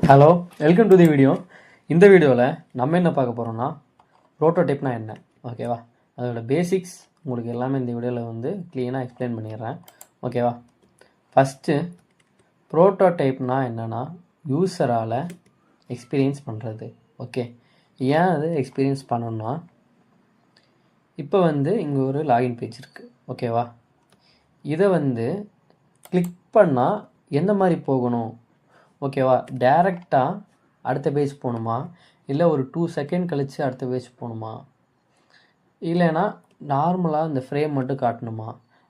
Hello, welcome to the video. இந்த வீடியோவில் நம்ம என்ன பார்க்க போகிறோம்னா ப்ரோட்டோடைப்னா என்ன, ஓகேவா? அதோட பேசிக்ஸ் உங்களுக்கு எல்லாமே இந்த வீடியோவில் வந்து க்ளீனாக எக்ஸ்பிளைன் பண்ணிடுறேன், ஓகேவா? ஃபஸ்ட்டு ப்ரோட்டோடைப்னா என்னென்னா யூஸரால் எக்ஸ்பீரியன்ஸ் பண்ணுறது. ஓகே, ஏன் அது எக்ஸ்பீரியன்ஸ் பண்ணணும்னா இப்போ வந்து இங்கே ஒரு லாகின் பேஜ் இருக்குது, ஓகேவா? இதை வந்து கிளிக் பண்ணால் எந்த மாதிரி போகணும், ஓகேவா? டேரெக்டாக அடுத்த பேஜ் போகணுமா, இல்லை ஒரு 2 செகண்ட் கழித்து அடுத்த பேஜ் போகணுமா, இல்லைன்னா நார்மலாக இந்த ஃப்ரேம் மட்டும் காட்டணுமா,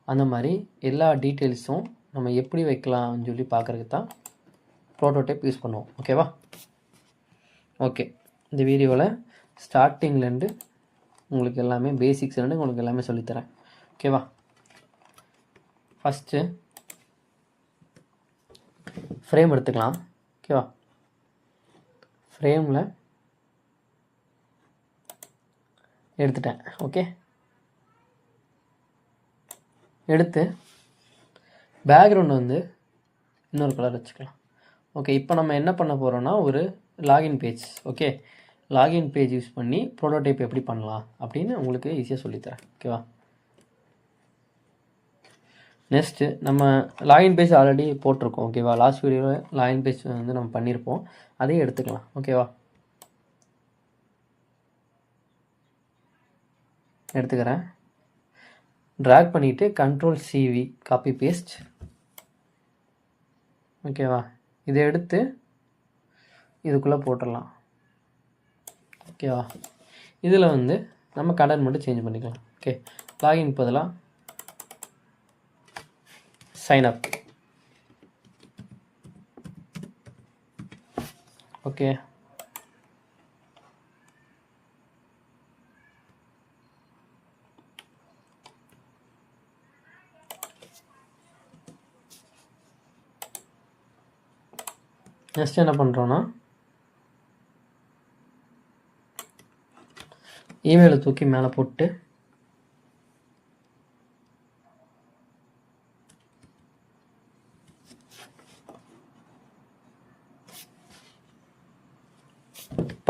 அந்த மாதிரி எல்லா டீட்டெயில்ஸும் நம்ம எப்படி வைக்கலாம்னு சொல்லி பார்க்குறதுக்கு தான் ப்ரோட்டோடைப் யூஸ் பண்ணுவோம், ஓகேவா? ஓகே, இந்த வீடியோவில் ஸ்டார்டிங்லேருந்து உங்களுக்கு எல்லாமே பேசிக்ஸ்லேருந்து உங்களுக்கு எல்லாமே சொல்லித்தரேன், ஓகேவா? ஃபஸ்ட்டு ஃப்ரேம் எடுத்துக்கலாம், ஓகேவா? ஃப்ரேமில் எடுத்துட்டேன், ஓகே. எடுத்து பேக்ரவுண்ட் வந்து இன்னொரு கலர் வச்சுக்கலாம், ஓகே. இப்போ நம்ம என்ன பண்ண போகிறோன்னா ஒரு login page, okay. Login page use பண்ணி ப்ரோட்டோடைப் எப்படி பண்ணலாம் அப்படின்னு உங்களுக்கு ஈஸியாக சொல்லித்தரேன், ஓகேவா? நெக்ஸ்ட்டு நம்ம லாகின் பேஜ் ஆல்ரெடி போட்டிருக்கோம், ஓகேவா? லாஸ்ட் வீடியோவில் லாகின் பேஜ் வந்து நம்ம பண்ணியிருப்போம், அதையும் எடுத்துக்கலாம், ஓகேவா? எடுத்துக்கிறேன். ட்ராக் பண்ணிவிட்டு Ctrl+CV காப்பி பேஸ்ட், ஓகேவா? இதை எடுத்து இதுக்குள்ளே போட்டுடலாம், ஓகேவா? இதில் வந்து நம்ம கண்டென்ட் மட்டும் சேஞ்ச் பண்ணிக்கலாம், ஓகே. லாகின் பதிலாக சைன் அப், ஓகே. நெக்ஸ்ட் என்ன பண்ணுறோன்னா இமெயிலை தூக்கி மேலே போட்டு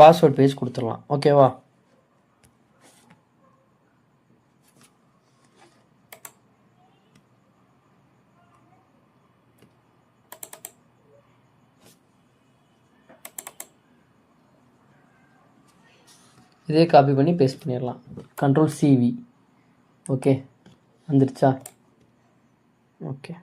பாஸ்வேர்ட் பேஜ் கொடுத்துடலாம், ஓகேவா? இதே காப்பி பண்ணி பேஸ்ட் பண்ணிடலாம். Ctrl+CV, okay. வந்துடுச்சா? ஓகே.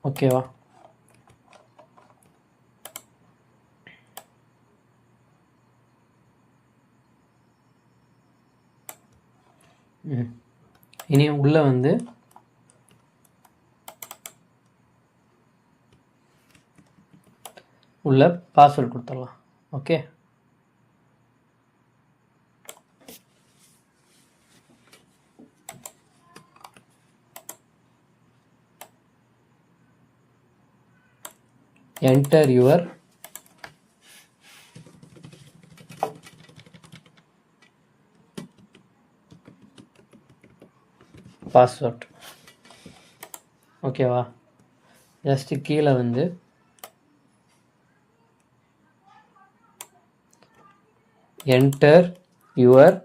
ஓகேவா? இனி உள்ளே வந்து உள்ள பாஸ்வேர்ட் கொடுத்துடலாம், ஓகே. என்டர் யுவர் பாஸ்வேர்ட், ஓகேவா? ஜஸ்ட்டு கீழே வந்து enter your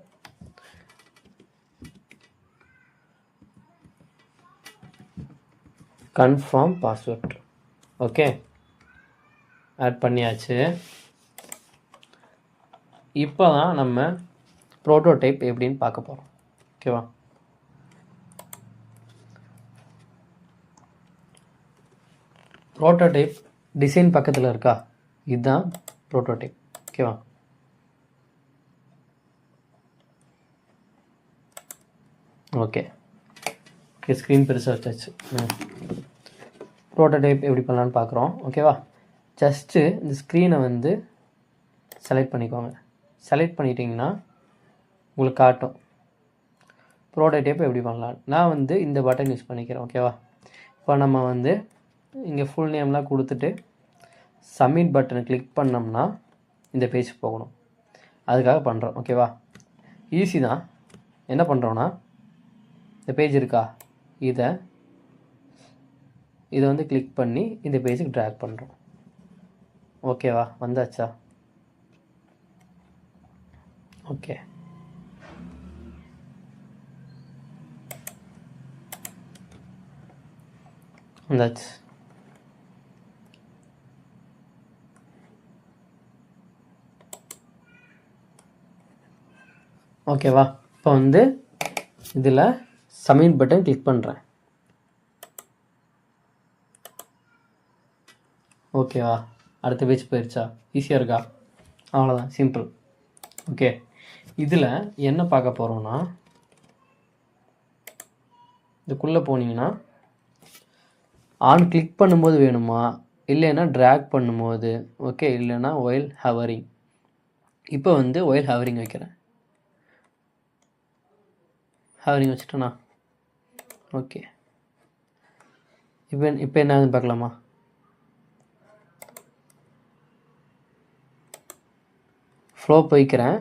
confirm password, okay. Add பண்ணியாச்சு. இப்போ தான் நம்ம ப்ரோட்டோடைப் எப்படின்னு பார்க்க போகிறோம், ஓகேவா? ப்ரோட்டோடைப் டிசைன் பக்கத்தில் இருக்கா? இதுதான் ப்ரோட்டோடைப், ஓகேவா? ஓகே, ஸ்க்ரீன் பெருசாக வச்சாச்சு. ப்ரோட்டோடைப் எப்படி பண்ணலான்னு பார்க்குறோம், ஓகேவா? ஜஸ்ட்டு இந்த ஸ்க்ரீனை வந்து செலக்ட் பண்ணிக்கோங்க. செலக்ட் பண்ணிட்டீங்கன்னா உங்களுக்கு காட்டும் ப்ரோட்டோடைப் எப்படி பண்ணலாம். நான் வந்து இந்த பட்டன் யூஸ் பண்ணிக்கிறேன், ஓகேவா? இப்போ நம்ம வந்து இங்கே ஃபுல் நேம்லாம் கொடுத்துட்டு சப்மிட் பட்டனை கிளிக் பண்ணோம்னா இந்த பேஜ் போகணும். அதுக்காக பண்ணுறோம். ஓகேவா, ஈஸி தான். என்ன பண்ணுறோன்னா, இந்த பேஜ் இருக்கா, இதை வந்து கிளிக் பண்ணி இந்த பேஜுக்கு ட்ராக் பண்ணுறோம். ஓகேவா, வந்தாச்சா? ஓகே, வந்தாச்சு. ஓகேவா, இப்போ வந்து இதில் சப்மிட் பட்டன் கிளிக் பண்ணுறேன். ஓகேவா, அடுத்த பேஜ் போயிடுச்சா? ஈஸியாக இருக்கா? அவ்வளோதான், சிம்பிள். ஓகே, இதில் என்ன பார்க்க போகிறோன்னா, இதுக்குள்ளே போனீங்கன்னா ஆன் கிளிக் பண்ணும்போது வேணுமா, இல்லைன்னா ட்ராக் பண்ணும்போது, ஓகே, இல்லைன்னா ஒயில் ஹவரிங். இப்போ வந்து ஒயில் ஹவரிங் வைக்கிறேன். ஹவரிங் வச்சுட்டேண்ணா. ஓகே, இப்போ என்ன பார்க்கலாமா? ஃப்ளோ போய்க்கிறேன்.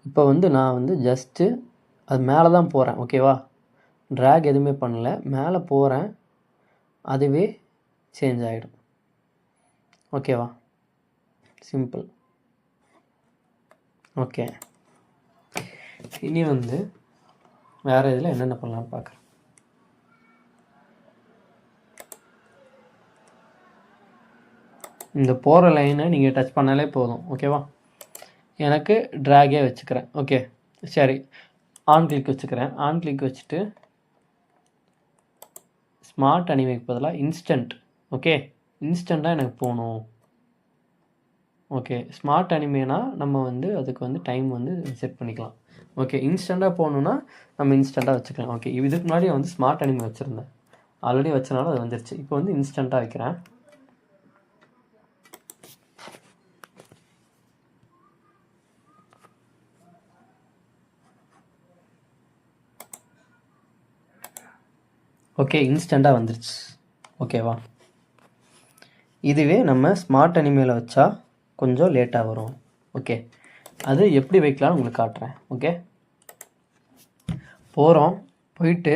இப்போ வந்து நான் வந்து ஜஸ்ட்டு அது மேலே தான் போகிறேன். ஓகேவா, ட்ராக் எதுவுமே பண்ணல, மேலே போகிறேன், அதுவே சேஞ்ச் ஆகிடும். ஓகேவா, சிம்பிள். ஓகே, இனி வந்து வேறு இதில் என்னென்ன பண்ணலான்னு பார்க்குறேன். இந்த போகிற லைனை நீங்கள் டச் பண்ணாலே போதும். ஓகேவா, எனக்கு ட்ராகே வச்சுக்கிறேன். ஓகே, சரி, ஆன் கிளிக் வச்சுக்கிறேன். ஆன் கிளிக் வச்சுட்டு ஸ்மார்ட் அனிமேக்கு பதிலாக இன்ஸ்டன்ட். ஓகே, இன்ஸ்டண்ட்டாக எனக்கு போகணும். ஓகே, ஸ்மார்ட் அனிமேனா நம்ம வந்து அதுக்கு வந்து டைம் வந்து செட் பண்ணிக்கலாம். ஓகே, இன்ஸ்டண்ட்டாக போகணுன்னா நம்ம இன்ஸ்டண்ட்டாக வச்சுக்கலாம். ஓகே, இதுக்கு முன்னாடி வந்து ஸ்மார்ட் அனிமே வச்சுருந்தேன், ஆல்ரெடி வச்சனால அது வந்துருச்சு. இப்போ வந்து இன்ஸ்டண்ட்டாக வைக்கிறேன். ஓகே, இன்ஸ்டண்ட்டாக வந்துருச்சு. ஓகேவா, இதுவே நம்ம ஸ்மார்ட் அனிமேல வச்சா கொஞ்சம் லேட்டாக வரும். ஓகே, அது எப்படி வைக்கலாம்னு உங்களுக்கு காட்டுறேன். ஓகே, போகிறோம், போயிட்டு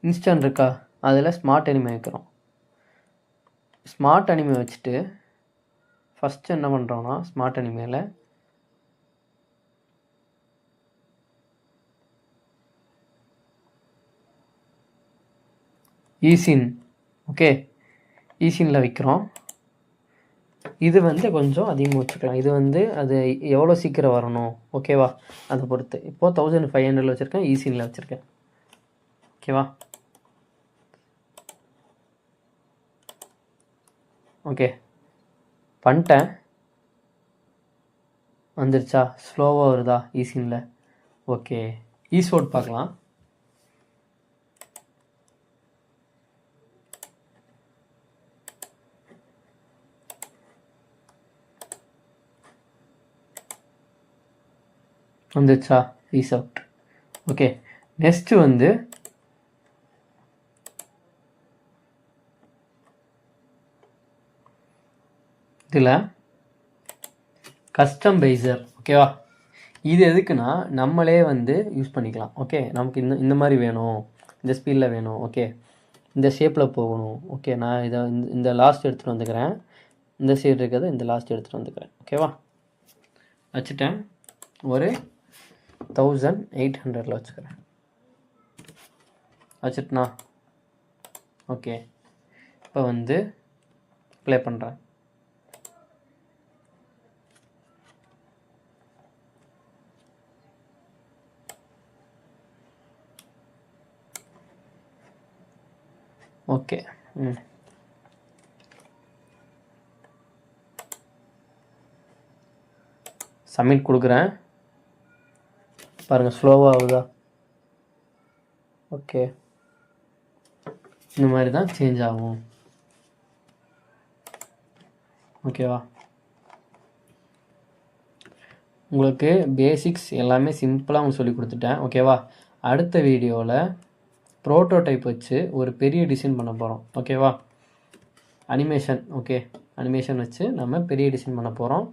இன்ஸ்டன்ட் இருக்கா, அதில் ஸ்மார்ட் அனிமே வைக்கிறோம். ஸ்மார்ட் அனிமே வச்சுட்டு ஃபஸ்ட்டு என்ன பண்ணுறோன்னா, ஸ்மார்ட் அனிமேல ஈசின். ஓகே, ஈசினில் வைக்கிறோம். இது வந்து கொஞ்சம் அதிகமாக வச்சுக்கலாம். இது வந்து அது எவ்வளோ சீக்கிரம் வரணும், ஓகேவா, அதை பொறுத்து. இப்போது 1500 வச்சுருக்கேன், ஈசினில் வச்சுருக்கேன். ஓகேவா, ஓகே பண்ணிட்டேன். வந்துருச்சா? ஸ்லோவாக வருதா ஈசினில்? ஓகே, ஈஸ்வோர்ட் பார்க்கலாம். வந்துருச்சா? Is out. ஓகே, நெக்ஸ்ட்டு வந்து இதில் கஸ்டம் பைசர். ஓகேவா, இது எதுக்குன்னா நம்மளே வந்து யூஸ் பண்ணிக்கலாம். ஓகே, நமக்கு இந்த மாதிரி வேணும், இந்த ஸ்பீடில் வேணும், ஓகே, இந்த ஷேப்பில் போகணும். ஓகே, நான் இதை இந்த லாஸ்ட் எடுத்துகிட்டு வந்துக்கிறேன், இந்த சைடு இருக்கிறத இந்த லாஸ்ட் எடுத்துகிட்டு வந்துக்கிறேன். ஓகேவா, வச்சுட்டேன். ஒரு 1800 வச்சுக்கிறேன். வச்சுட்டுனா ஓகே, இப்போ வந்து ப்ளே பண்ணுறேன். ஓகே, சப்மிட் கொடுக்குறேன். பாருங்கள், ஸ்லோவாக ஆகுதா? ஓகே, இந்த மாதிரி தான் சேஞ்ச் ஆகும். ஓகேவா, உங்களுக்கு பேசிக்ஸ் எல்லாமே சிம்பிளாக உங்களுக்கு சொல்லி கொடுத்துட்டேன். ஓகேவா, அடுத்த வீடியோவில் ப்ரோட்டோடைப் வச்சு ஒரு பெரிய டிசைன் பண்ண போகிறோம். ஓகேவா? அனிமேஷன். ஓகே, அனிமேஷன் வச்சு நம்ம பெரிய டிசைன் பண்ண போகிறோம்.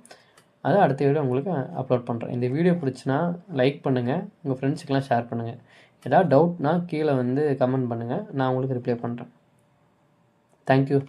அதை அடுத்த வீடியோ உங்களுக்கு அப்லோட் பண்ணுறேன். இந்த வீடியோ பிடிச்சினா லைக் பண்ணுங்கள், உங்கள் ஃப்ரெண்ட்ஸுக்கெல்லாம் ஷேர் பண்ணுங்கள். ஏதாவது டவுட்னா கீழே வந்து கமெண்ட் பண்ணுங்கள், நான் உங்களுக்கு ரிப்ளை பண்ணுறேன். தேங்க்யூ.